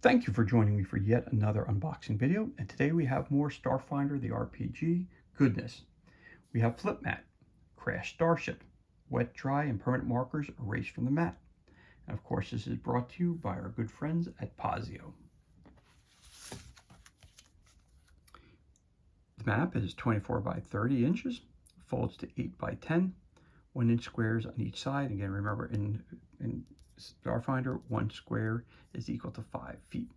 Thank you for joining me for yet another unboxing video, and today we have more Starfinder the RPG goodness. We have Flip Mat, Crash Starship, Wet, Dry, and Permanent Markers erased from the mat. And of course this is brought to you by our good friends at Pazio. The map is 24 by 30 inches, folds to 8 by 10, 1-inch squares on each side. Again, remember in Starfinder, 1 square is equal to 5 feet.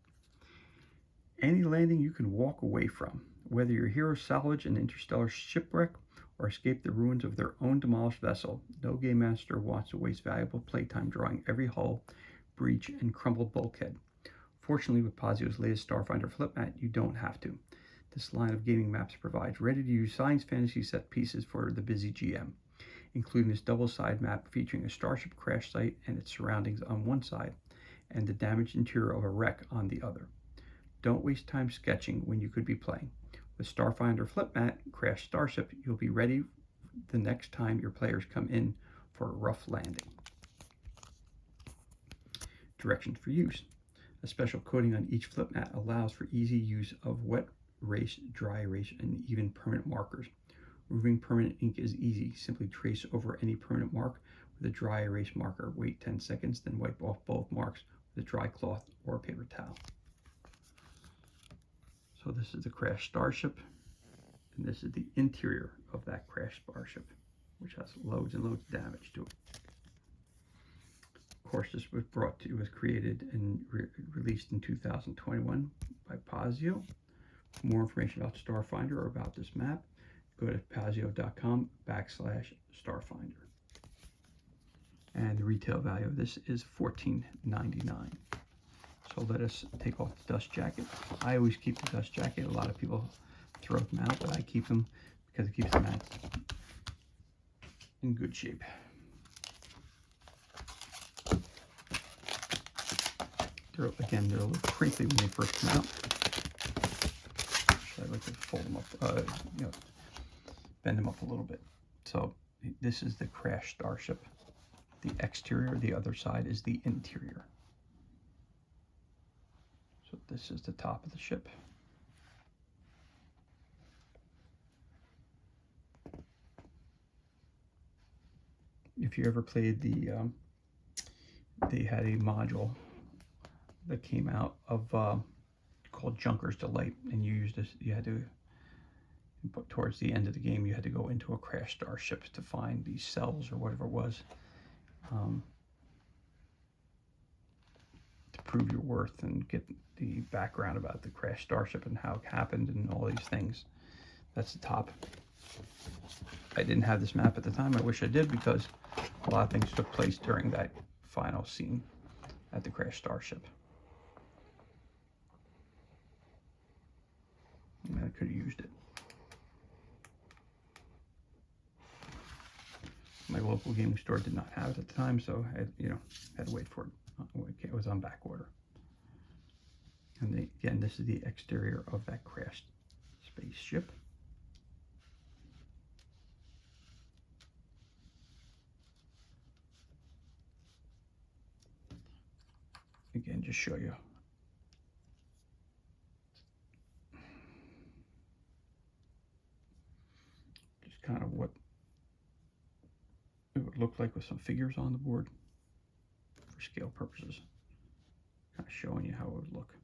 Any landing you can walk away from, whether your heroes salvage an interstellar shipwreck or escape the ruins of their own demolished vessel, no game master wants to waste valuable playtime drawing every hull, breach, and crumbled bulkhead. Fortunately, with Pazio's latest Starfinder Flip Mat, you don't have to. This line of gaming maps provides ready-to-use science fantasy set pieces for the busy GM, including this double-side map featuring a Starship crash site and its surroundings on one side, and the damaged interior of a wreck on the other. Don't waste time sketching when you could be playing. With Starfinder Flip Mat, Crash Starship, you'll be ready the next time your players come in for a rough landing. Directions for use. A special coating on each flip mat allows for easy use of wet erase, dry erase, and even permanent markers. Removing permanent ink is easy. Simply trace over any permanent mark with a dry erase marker. Wait 10 seconds, then wipe off both marks with a dry cloth or a paper towel. So this is the Crash Starship, and this is the interior of that Crash Starship, which has loads and loads of damage to it. Of course, this was created and released in 2021 by Pazio. For more information about Starfinder or about this map, go to pazio.com/Starfinder. And the retail value of this is $14.99. So let us take off the dust jacket. I always keep the dust jacket. A lot of people throw them out, but I keep them because it keeps the mats in good shape. They're a little crinkly when they first come out. So I like to fold them up, bend them up a little bit. So this is the Crash Starship. The exterior, the other side is the interior. So this is the top of the ship. If you ever played they had a module that came out of called Junker's Delight, and you used this. You had to, but towards the end of the game, you had to go into a Crash Starship to find these cells or whatever it was, to prove your worth and get the background about the Crash Starship and how it happened and all these things. That's the top. I didn't have this map at the time. I wish I did, because a lot of things took place during that final scene at the Crash Starship. And I could have used it. My local gaming store did not have it at the time, so I had to wait for it. It was on back order. And again, this is the exterior of that crashed spaceship. Again, just show you. Just kind of what it would look like with some figures on the board for scale purposes. Kind of showing you how it would look.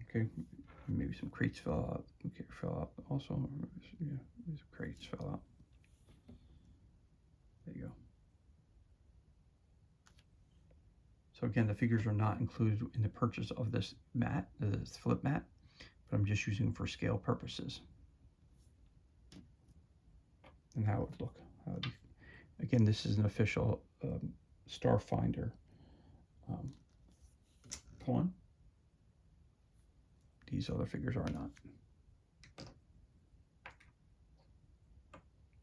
Okay, maybe some crates fell out. Okay, fell out also. Yeah, these crates fell out. There you go. So again, the figures are not included in the purchase of this mat, this flip mat, but I'm just using them for scale purposes. And how it would look. Again, this is an official Starfinder pawn. These other figures are not.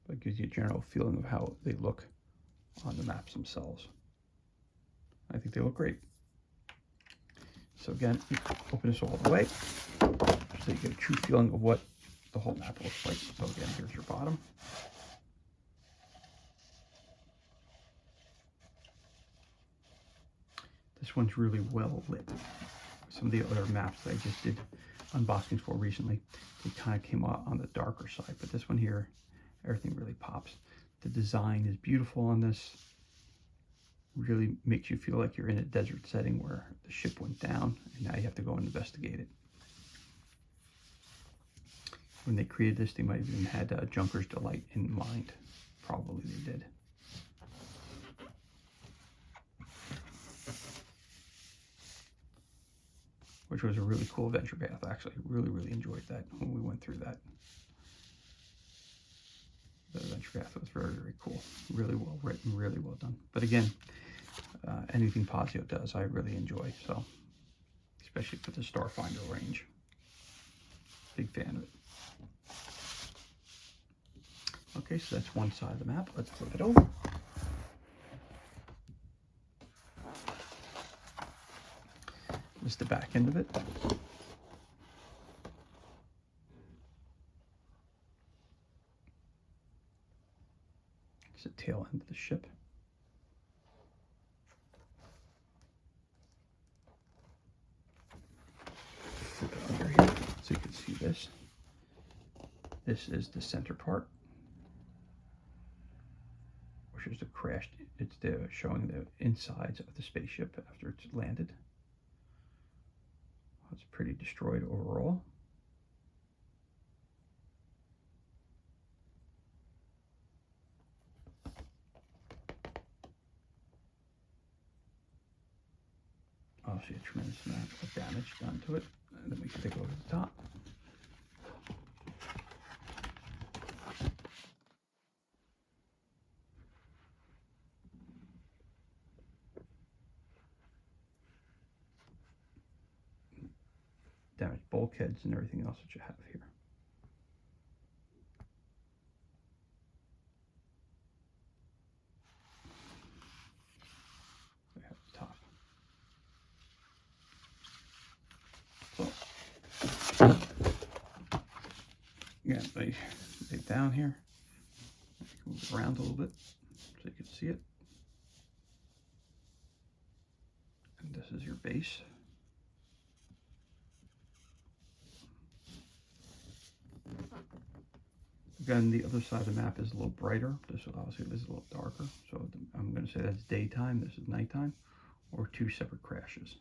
But it gives you a general feeling of how they look on the maps themselves. I think they look great. So again, you open this all the way so you get a true feeling of what the whole map looks like. So again, here's your bottom. This one's really well lit. Some of the other maps that I just did unboxings for recently, they kind of came out on the darker side, but this one here, everything really pops. The design is beautiful on this. Really makes you feel like you're in a desert setting where the ship went down and now you have to go and investigate it. When they created this, they might have even had Junker's Delight in mind. Probably they did. Which was a really cool adventure path. Actually, really enjoyed that when we went through that. The adventure path was very cool. Really well written, really well done. But again, anything Pazio does, I really enjoy. So, especially for the Starfinder range. Big fan of it. Okay, so that's one side of the map. Let's flip it over. This is the back end of it. It's the tail end of the ship. Flip it under here so you can see this. This is the center part, which is the crashed. It's showing the insides of the spaceship after it's landed. It's pretty destroyed overall. Obviously a tremendous amount of damage done to it. And then we can take a look at the top. Damaged bulkheads and everything else that you have here. We have the top. So, again, lay it down here. Move it around a little bit so you can see it. And this is your base. Again, the other side of the map is a little brighter. This obviously is a little darker. So I'm going to say that's daytime. This is nighttime, or two separate crashes.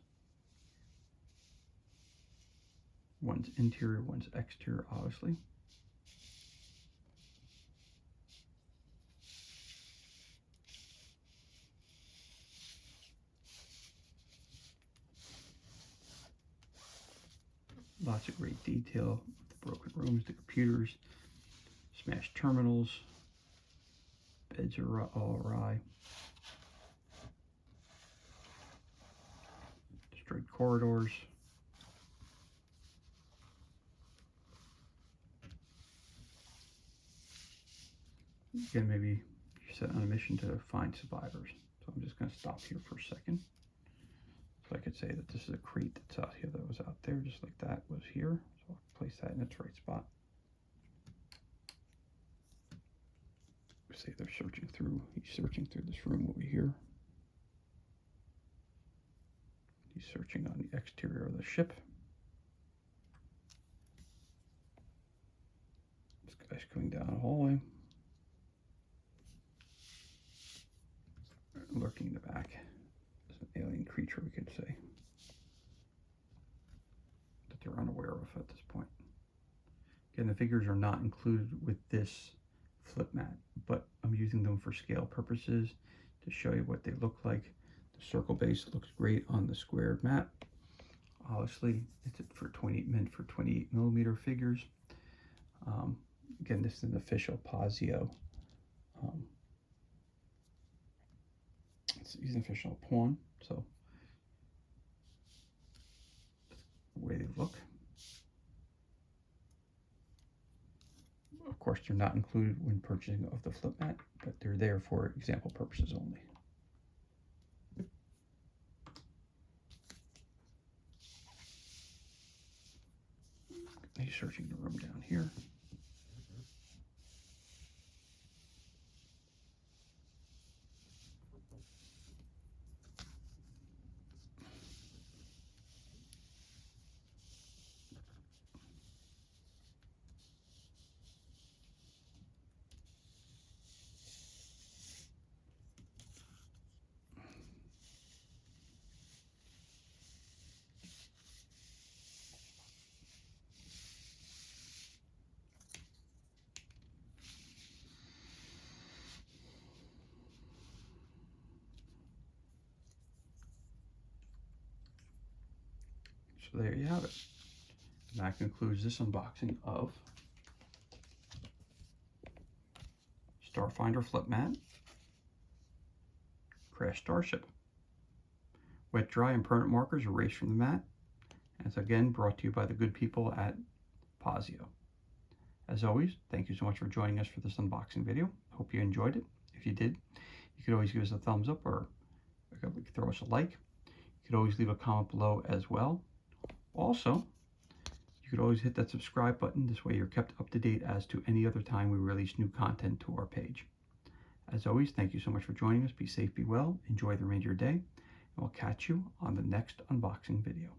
One's interior, one's exterior, obviously. Lots of great detail. The broken rooms, the computers, smashed terminals, beds are all awry, destroyed corridors. Again, maybe you're set on a mission to find survivors. So I'm just going to stop here for a second. So I could say that this is a crate that's out here that was out there, just like that was here. So I'll place that in its right spot. Say they're searching through, he's searching through this room over here. He's searching on the exterior of the ship. This guy's coming down a hallway. Lurking in the back is an alien creature, we could say, that they're unaware of at this point. Again, the figures are not included with this flip mat, but I'm using them for scale purposes to show you what they look like. The circle base looks great on the squared mat. Obviously, it's meant for 28 millimeter figures. Again, this is an official Pazio. He's an official pawn, so the way they look. Of course, they're not included when purchasing of the flip mat, but they're there for example purposes only. He's searching the room down here. So there you have it. And that concludes this unboxing of Starfinder flip mat, Crash Starship. Wet, dry, and permanent markers erased from the mat. And it's again brought to you by the good people at Pazio. As always, thank you so much for joining us for this unboxing video. Hope you enjoyed it. If you did, you could always give us a thumbs up or throw us a like. You could always leave a comment below as well. Also, you could always hit that subscribe button. This way you're kept up to date as to any other time we release new content to our page. As always, thank you so much for joining us. Be safe, be well, enjoy the remainder of your day, and we'll catch you on the next unboxing video.